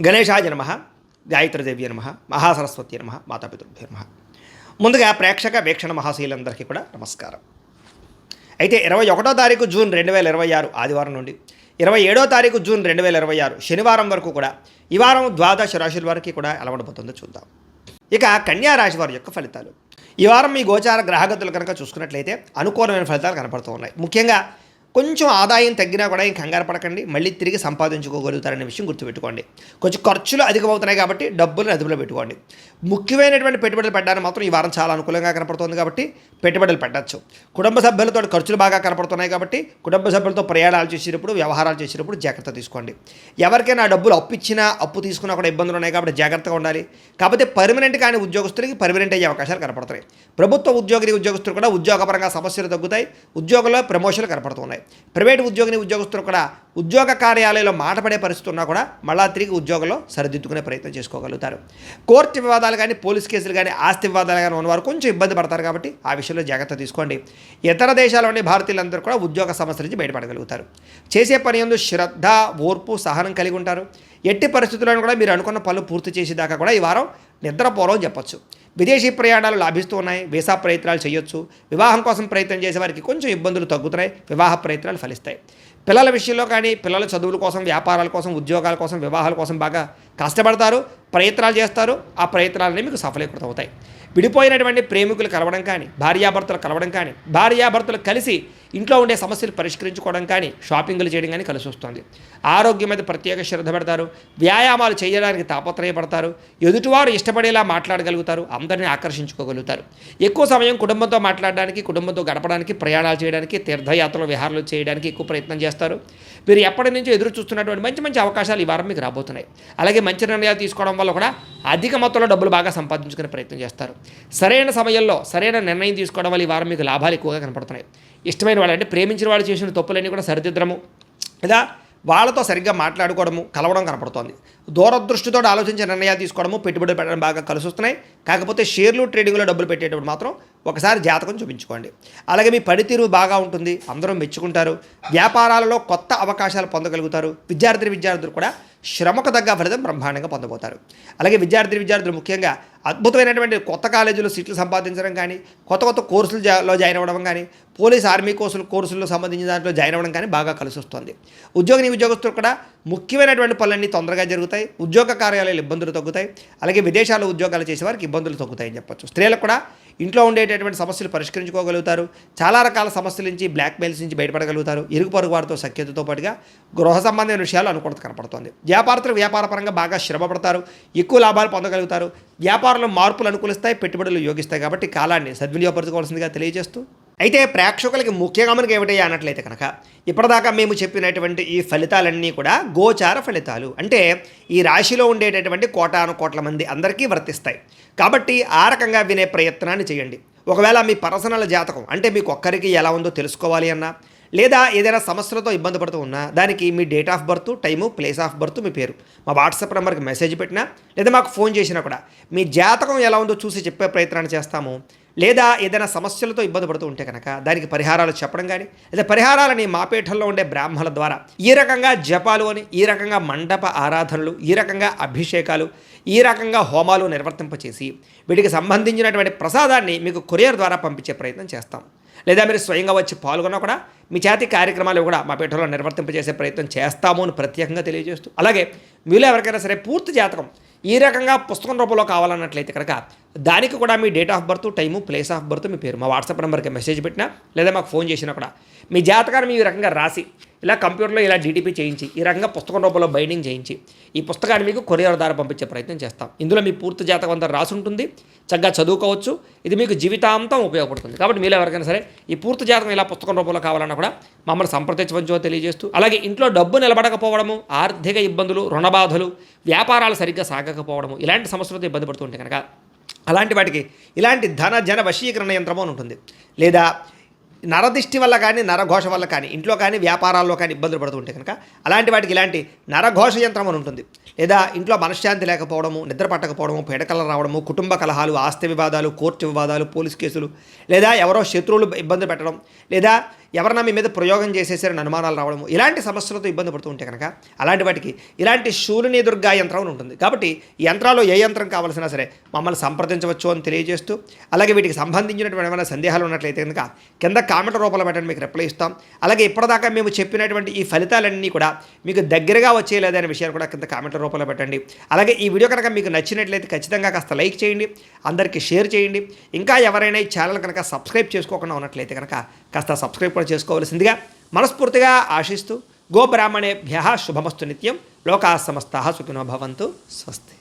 గణేశాయ నమః, గాయత్రీదేవ్య నమః, మహాసరస్వతి నమః, మాతాపితృభ్యో నమః. ముందుగా ప్రేక్షక వీక్షణ మహాశీలందరికీ కూడా నమస్కారం. అయితే 21వ తారీఖు జూన్ 2026 ఆదివారం నుండి 27వ తారీఖు జూన్ 2026 శనివారం వరకు కూడా ఈ వారం ద్వాదశ రాశుల వారికి కూడా ఎలా ఉండబోతుందో చూద్దాం. ఇక కన్యా రాశి వారి యొక్క ఫలితాలు. ఈ వారం మీ గోచార గ్రహగతులు కనుక చూసుకున్నట్లయితే అనుకూలమైన ఫలితాలు కనపడుతూ ఉన్నాయి. ముఖ్యంగా కొంచెం ఆదాయం తగ్గినా కూడా ఏం కంగారు పడకండి, మళ్ళీ తిరిగి సంపాదించుకోగలుగుతారనే విషయం గుర్తుపెట్టుకోండి. కొంచెం ఖర్చులు అధికమవుతున్నాయి కాబట్టి డబ్బులను అదుపులో పెట్టుకోండి. ముఖ్యమైనటువంటి పెట్టుబడులు పెట్టడానికి మాత్రం ఈ వారం చాలా అనుకూలంగా కనపడుతుంది కాబట్టి పెట్టుబడులు పెట్టచ్చు. కుటుంబ సభ్యులతో ఖర్చులు బాగా కనపడుతున్నాయి కాబట్టి కుటుంబ సభ్యులతో ప్రయాణాలు చేసేటప్పుడు, వ్యవహారాలు చేసేటప్పుడు జాగ్రత్త తీసుకోండి. ఎవరికైనా డబ్బులు అప్పు ఇచ్చినా అప్పు తీసుకున్నా కూడా ఇబ్బందులు ఉన్నాయి కాబట్టి జాగ్రత్తగా ఉండాలి. కాకపోతే పర్మనెంట్ కానీ ఉద్యోగస్తులకి పర్మనెంట్ అయ్యే అవకాశాలు కనపడుతున్నాయి. ప్రభుత్వ ఉద్యోగస్తులు కూడా ఉద్యోగపరంగా సమస్యలు తగ్గుతాయి, ఉద్యోగంలో ప్రమోషన్లు కనపడుతున్నాయి. ప్రైవేటు ఉద్యోగస్తులు కూడా ఉద్యోగ కార్యాలయంలో మాట పడే పరిస్థితి ఉన్నా కూడా మళ్ళా తిరిగి ఉద్యోగంలో సరిదిద్దుకునే ప్రయత్నం చేసుకోగలుగుతారు. కోర్టు వివాదాలు కానీ, పోలీస్ కేసులు కానీ, ఆస్తి వివాదాలు కానీ ఉన్నవారు కొంచెం ఇబ్బంది పడతారు కాబట్టి ఆ విషయంలో జాగ్రత్త తీసుకోండి. ఇతర దేశాల్లోని భారతీయులందరూ కూడా ఉద్యోగ సమస్యల నుంచి బయటపడగలుగుతారు. చేసే పని యందు శ్రద్ధ, ఓర్పు, సహనం కలిగి ఉంటారు. ఎట్టి పరిస్థితుల్లో కూడా మీరు అనుకున్న పనులు పూర్తి చేసేదాకా కూడా ఈ వారం నిద్రపోరో చెప్పచ్చు. విదేశీ ప్రయాణాలు లాభిస్తూ ఉన్నాయి. వీసా ప్రయత్నాలు చేయొచ్చు. వివాహం కోసం ప్రయత్నం చేసే వారికి కొంచెం ఇబ్బందులు తగ్గుతున్నాయి. వివాహ ప్రయత్నాలు ఫలిస్తాయి. పిల్లల విషయంలో కానీ, పిల్లల చదువుల కోసం, వ్యాపారాల కోసం, ఉద్యోగాల కోసం, వివాహాల కోసం బాగా కష్టపడతారు, ప్రయత్నాలు చేస్తారు. ఆ ప్రయత్నాలన్నీ మీకు సఫలీకృతం అవుతాయి. విడిపోయినటువంటి ప్రేమికులు కలవడం కానీ, భార్యాభర్తలు కలవడం కానీ, భార్యాభర్తలు కలిసి ఇంట్లో ఉండే సమస్యలు పరిష్కరించుకోవడం కానీ, షాపింగ్లు చేయడం కానీ కలిసి వస్తుంది. ఆరోగ్యం మీద ప్రత్యేక శ్రద్ధ పెడతారు. వ్యాయామాలు చేయడానికి తాపత్రయపడతారు. ఎదుటివారు ఇష్టపడేలా మాట్లాడగలుగుతారు. అందరినీ ఆకర్షించుకోగలుగుతారు. ఎక్కువ సమయం కుటుంబంతో మాట్లాడడానికి, కుటుంబంతో గడపడానికి, ప్రయాణాలు చేయడానికి, తీర్థయాత్రలు, విహారాలు చేయడానికి ఎక్కువ ప్రయత్నం చేస్తారు. మీరు ఎప్పటి నుంచో ఎదురు చూస్తున్నటువంటి మంచి మంచి అవకాశాలు ఈ వారం మీకు రాబోతున్నాయి. అలాగే మంచి నిర్ణయాలు తీసుకోవడం వల్ల కూడా అధిక మొత్తంలో డబ్బులు బాగా సంపాదించుకునే ప్రయత్నం చేస్తారు. సరైన సమయంలో సరైన నిర్ణయం తీసుకోవడం వల్ల ఈ వారం మీకు లాభాలు ఎక్కువగా కనపడుతున్నాయి. ఇష్టమైన వాళ్ళు అంటే ప్రేమించిన వాళ్ళు చేసిన తప్పులన్నీ కూడా సరిదిద్దడము, లేదా వాళ్ళతో సరిగ్గా మాట్లాడుకోవడము, కలవడం కనపడుతోంది. దూరదృష్టితో ఆలోచించే నిర్ణయాలు తీసుకోవడము, పెట్టుబడులు పెట్టడం బాగా కలిసి వస్తున్నాయి. కాకపోతే షేర్లు, ట్రేడింగ్లో డబ్బులు పెట్టేటప్పుడు మాత్రం ఒకసారి జాతకం చూపించుకోండి. అలాగే మీ పనితీరు బాగా ఉంటుంది, అందరూ మెచ్చుకుంటారు. వ్యాపారాలలో కొత్త అవకాశాలు పొందగలుగుతారు. విద్యార్థులు కూడా శ్రమకు తగ్గ ఫలితం బ్రహ్మాండంగా పొందబోతారు. అలాగే విద్యార్థులు ముఖ్యంగా అద్భుతమైనటువంటి కొత్త కాలేజీలో సీట్లు సంపాదించడం కానీ, కొత్త కోర్సులలో జాయిన్ అవ్వడం కానీ, పోలీస్ ఆర్మీ కోర్సుల్లో సంబంధించిన దాంట్లో జాయిన్ అవ్వడం కానీ బాగా కలిసి వస్తుంది. ఉద్యోగస్తులు కూడా ముఖ్యమైనటువంటి పనులన్నీ తొందరగా జరుగుతాయి. ఉద్యోగ కార్యాలయాలు ఇబ్బందులు తగ్గుతాయి. అలాగే విదేశాల్లో ఉద్యోగాలు చేసేవారికి ఇబ్బందులు తగ్గుతాయని చెప్పొచ్చు. స్త్రీలకు కూడా ఇంట్లో ఉండేటటువంటి సమస్యలు పరిష్కరించుకోగలుగుతారు. చాలా రకాల సమస్యల నుంచి, బ్లాక్మెయిల్స్ నుంచి బయటపడగలుగుతారు. ఇరుగు పొరుగు వారితో సఖ్యతతో పాటుగా గృహ సంబంధమైన విషయాలు అనుకూలత కనపడుతుంది. వ్యాపారపరంగా బాగా శ్రమ పడతారు. ఎక్కువ లాభాలు పొందగలుగుతారు. వ్యాపారంలో మార్పులు అనుకూలిస్తాయి, పెట్టుబడులు యోగిస్తాయి. కాబట్టి కాలాన్ని సద్వినియోగపరచుకోవాల్సిందిగా తెలియజేస్తూ, అయితే ప్రేక్షకులకి ముఖ్యంగా మనకి ఏమిటయ్యా అన్నట్లయితే కనుక ఇప్పటిదాకా మేము చెప్పినటువంటి ఈ ఫలితాలన్నీ కూడా గోచార ఫలితాలు, అంటే ఈ రాశిలో ఉండేటటువంటి కోటాను కోట్ల మంది అందరికీ వర్తిస్తాయి. కాబట్టి ఆ రకంగా వినే ప్రయత్నాన్ని చేయండి. ఒకవేళ మీ పర్సనల్ జాతకం అంటే మీకు ఒక్కరికి ఎలా ఉందో తెలుసుకోవాలి అన్నా, లేదా ఏదైనా సమస్యలతో ఇబ్బంది పడుతూ ఉన్నా, దానికి మీ date of birth, time, place of birth, మీ పేరు మా వాట్సాప్ నెంబర్కి మెసేజ్ పెట్టినా, లేదా మాకు ఫోన్ చేసినా కూడా మీ జాతకం ఎలా ఉందో చూసి చెప్పే ప్రయత్నాన్ని చేస్తాము. లేదా ఏదైనా సమస్యలతో ఇబ్బంది పడుతూ ఉంటే కనుక దానికి పరిహారాలు చెప్పడం కానీ, లేదా పరిహారాలని మా పీఠంలో ఉండే బ్రాహ్మణుల ద్వారా ఈ రకంగా జపాలు అని, ఈ రకంగా మండప ఆరాధనలు, ఈ రకంగా అభిషేకాలు, ఈ రకంగా హోమాలు నిర్వర్తింపచేసి వీటికి సంబంధించినటువంటి ప్రసాదాన్ని మీకు కొరియర్ ద్వారా పంపించే ప్రయత్నం చేస్తాం. లేదా మీరు స్వయంగా వచ్చి పాల్గొన్నా కూడా మీ చేతి కార్యక్రమాలు కూడా మా పీఠంలో నిర్వర్తింపజేసే ప్రయత్నం చేస్తాము అని ప్రత్యేకంగా తెలియజేస్తూ, అలాగే మీలో ఎవరికైనా సరే పూర్తి జాతకం ఈ రకంగా పుస్తకం రూపంలో కావాలన్నట్లయితే కనుక దానికి కూడా మీ date of birth, time, place of birth, మీ పేరు మా వాట్సాప్ నెంబర్కి మెసేజ్ పెట్టినా, లేదా మాకు ఫోన్ చేసినా కూడా మీ జాతకాన్ని ఈ రకంగా రాసి ఇలా కంప్యూటర్లో ఇలా డీటీపీ చేయించి ఈ రకంగా పుస్తకం రూపంలో బైండింగ్ చేయించి ఈ పుస్తకాన్ని మీకు కొరియర్ ద్వారా పంపించే ప్రయత్నం చేస్తాం. ఇందులో మీ పూర్తి జాతకం అంతా రాసి ఉంటుంది. చక్కగా చదువుకోవచ్చు. ఇది మీకు జీవితాంతం ఉపయోగపడుతుంది. కాబట్టి మీరు ఎవరికైనా సరే ఈ పూర్తి జాతకం ఇలా పుస్తకం రూపంలో కావాలన్నా కూడా మమ్మల్ని సంప్రదించవచ్చో తెలియజేస్తూ, అలాగే ఇంట్లో డబ్బు నిలబడకపోవడము, ఆర్థిక ఇబ్బందులు, రుణబాధలు, వ్యాపారాలు సరిగ్గా సాగకపోవడము, ఇలాంటి సమస్యలతో ఇబ్బంది పడుతుంటే కనుక అలాంటి వాటికి ఇలాంటి జన వశీకరణ యంత్రము అని ఉంటుంది. లేదా నరదిష్టి వల్ల కానీ, నరఘోష వల్ల కానీ, ఇంట్లో కానీ వ్యాపారాల్లో కానీ ఇబ్బందులు పడుతుంటే కనుక అలాంటి వాటికి ఇలాంటి నరఘోష యంత్రం అని ఉంటుంది. లేదా ఇంట్లో మనశ్శాంతి లేకపోవడము, నిద్ర పట్టకపోవడము, పీడకలు రావడము, కుటుంబ కలహాలు, ఆస్తి వివాదాలు, కోర్టు వివాదాలు, పోలీస్ కేసులు, లేదా ఎవరో శత్రువులు ఇబ్బంది పెట్టడం, లేదా ఎవరన్నా మీ మీద ప్రయోగం చేసేసారని అనుమానాలు రావడము ఇలాంటి సమస్యలతో ఇబ్బంది పడుతూ ఉంటే కనుక అలాంటి వాటికి ఇలాంటి శూలిని దుర్గా యంత్రం ఉంటుంది. కాబట్టి ఈ యంత్రాల్లో ఏ యంత్రం కావాల్సినా సరే మమ్మల్ని సంప్రదించవచ్చు అని తెలియజేస్తూ, అలాగే వీటికి సంబంధించినటువంటి ఏమైనా సందేహాలు ఉన్నట్లయితే కనుక కింద కామెంట్ రూపంలో పెట్టండి, మీకు రిప్లై ఇస్తాం. అలాగే ఇప్పటిదాకా మేము చెప్పినటువంటి ఈ ఫలితాలన్నీ కూడా మీకు దగ్గరగా వచ్చేయలేదనే విషయాన్ని కూడా కింద కామెంట్ రూపంలో పెట్టండి. అలాగే ఈ వీడియో కనుక మీకు నచ్చినట్లయితే ఖచ్చితంగా కాస్త లైక్ చేయండి, అందరికీ షేర్ చేయండి. ఇంకా ఎవరైనా ఈ ఛానల్ కనుక సబ్స్క్రైబ్ చేసుకోకుండా ఉన్నట్లయితే కనుక కాస్త సబ్స్క్రైబ్ కూడా చేసుకోవాల్సిందిగా మనస్ఫూర్తిగా ఆశిస్తూ, గోబ్రాహ్మణేభ్యః శుభమస్తు నిత్యం, లోకాः సమస్తాः సుఖినో భవంతు. స్వస్తి.